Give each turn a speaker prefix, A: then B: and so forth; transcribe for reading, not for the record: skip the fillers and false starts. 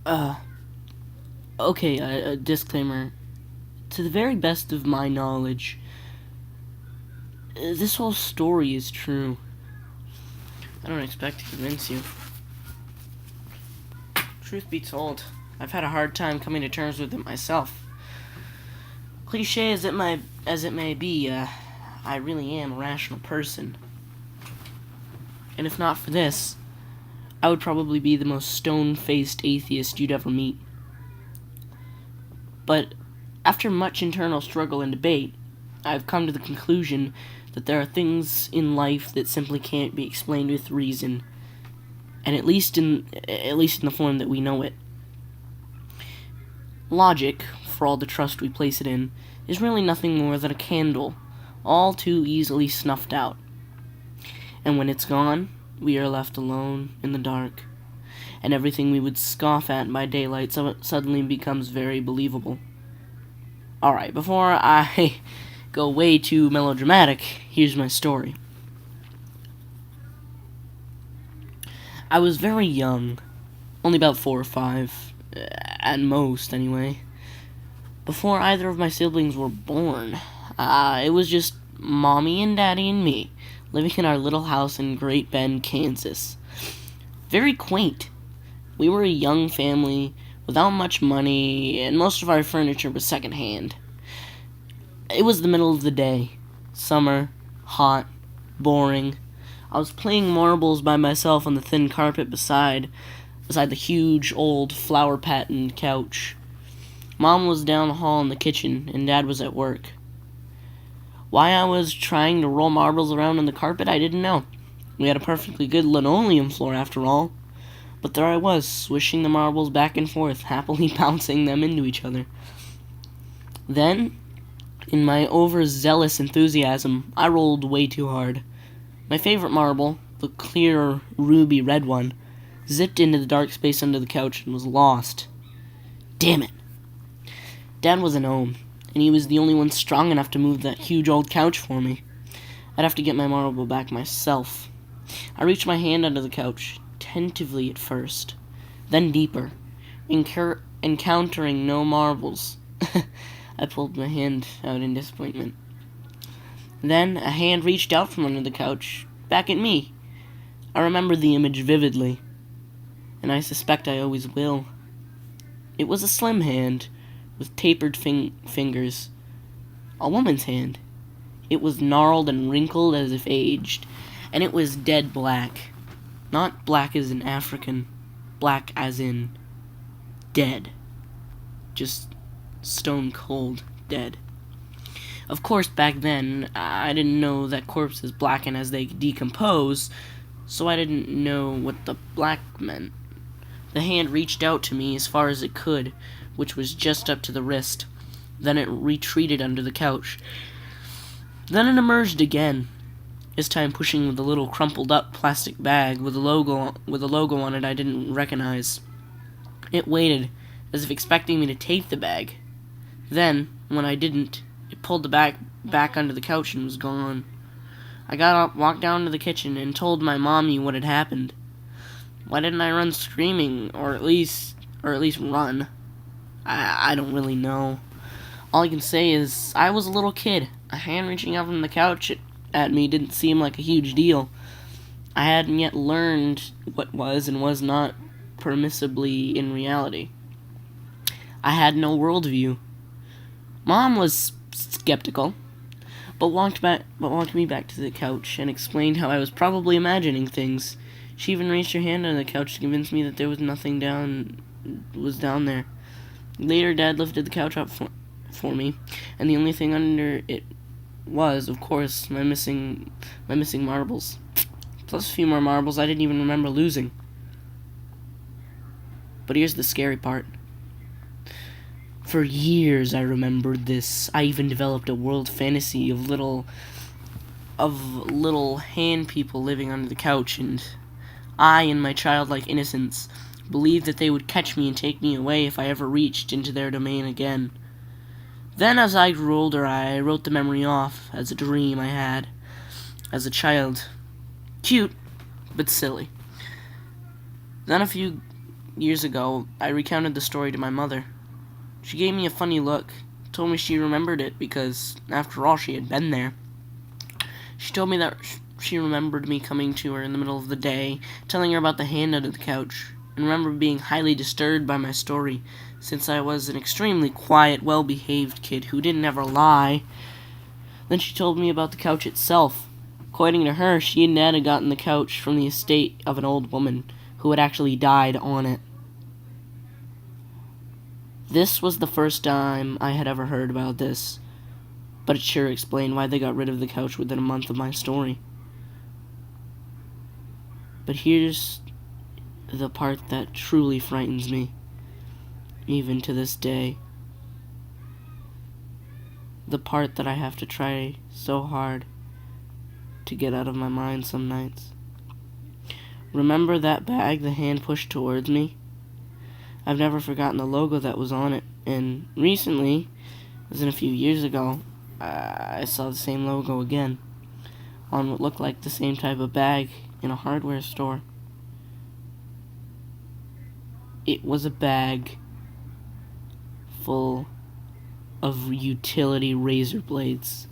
A: Uh, okay, a disclaimer. To the very best of my knowledge, this whole story is true. I don't expect to convince you. Truth be told, I've had a hard time coming to terms with it myself. Cliche as it may be, I really am a rational person. And if not for this, I would probably be the most stone-faced atheist you'd ever meet. But after much internal struggle and debate, I've come to the conclusion that there are things in life that simply can't be explained with reason, and at least in the form that we know it. Logic, for all the trust we place it in, is really nothing more than a candle, all too easily snuffed out. And when it's gone, we are left alone in the dark, and everything we would scoff at by daylight suddenly becomes very believable. Alright, before I go way too melodramatic, here's my story. I was very young, only about 4 or 5, at most anyway, before either of my siblings were born. It was just Mommy and Daddy and me, living in our little house in Great Bend, Kansas. Very quaint. We were a young family, without much money, and most of our furniture was secondhand. It was the middle of the day. Summer, hot, boring. I was playing marbles by myself on the thin carpet beside the huge, old, flower-patterned couch. Mom was down the hall in the kitchen, and Dad was at work. Why I was trying to roll marbles around on the carpet, I didn't know. We had a perfectly good linoleum floor, after all. But there I was, swishing the marbles back and forth, happily bouncing them into each other. Then, in my overzealous enthusiasm, I rolled way too hard. My favorite marble, the clear, ruby red one, zipped into the dark space under the couch and was lost. Damn it. Dad was an ohm, and he was the only one strong enough to move that huge old couch for me. I'd have to get my marble back myself. I reached my hand under the couch, tentatively at first, then deeper, encountering no marbles. I pulled my hand out in disappointment. Then a hand reached out from under the couch, back at me. I remember the image vividly, and I suspect I always will. It was a slim hand, with tapered fingers. A woman's hand. It was gnarled and wrinkled as if aged, and it was dead black. Not black as in African, black as in dead. Just stone cold dead. Of course, back then, I didn't know that corpses blacken as they decompose, so I didn't know what the black meant. The hand reached out to me as far as it could, which was just up to the wrist. Then it retreated under the couch. Then it emerged again, this time pushing with a little crumpled-up plastic bag with a logo on it I didn't recognize. It waited, as if expecting me to take the bag. Then, when I didn't, it pulled the bag back under the couch and was gone. I got up, walked down to the kitchen, and told my mommy what had happened. Why didn't I run screaming, or at least run? I don't really know. All I can say is, I was a little kid. A hand reaching out from the couch at me didn't seem like a huge deal. I hadn't yet learned what was and was not permissibly in reality. I had no worldview. Mom was skeptical, but walked me back to the couch and explained how I was probably imagining things. She even raised her hand on the couch to convince me that there was nothing down there. Later, Dad lifted the couch up for me, and the only thing under it was, of course, my missing marbles. Plus a few more marbles I didn't even remember losing. But here's the scary part. For years I remembered this. I even developed a world fantasy of little hand people living under the couch, and I, in my childlike innocence, believed that they would catch me and take me away if I ever reached into their domain again. Then, as I grew older, I wrote the memory off as a dream I had as a child. Cute, but silly. Then a few years ago, I recounted the story to my mother. She gave me a funny look, told me she remembered it because, after all, she had been there. She told me that she remembered me coming to her in the middle of the day, telling her about the hand under the couch, and remembered being highly disturbed by my story, since I was an extremely quiet, well-behaved kid who didn't ever lie. Then she told me about the couch itself. According to her, she and Dad had gotten the couch from the estate of an old woman who had actually died on it. This was the first time I had ever heard about this, but it sure explained why they got rid of the couch within a month of my story. But here's the part that truly frightens me, even to this day. The part that I have to try so hard to get out of my mind some nights. Remember that bag the hand pushed towards me? I've never forgotten the logo that was on it, and recently, as in a few years ago, I saw the same logo again on what looked like the same type of bag in a hardware store. It was a bag full of utility razor blades.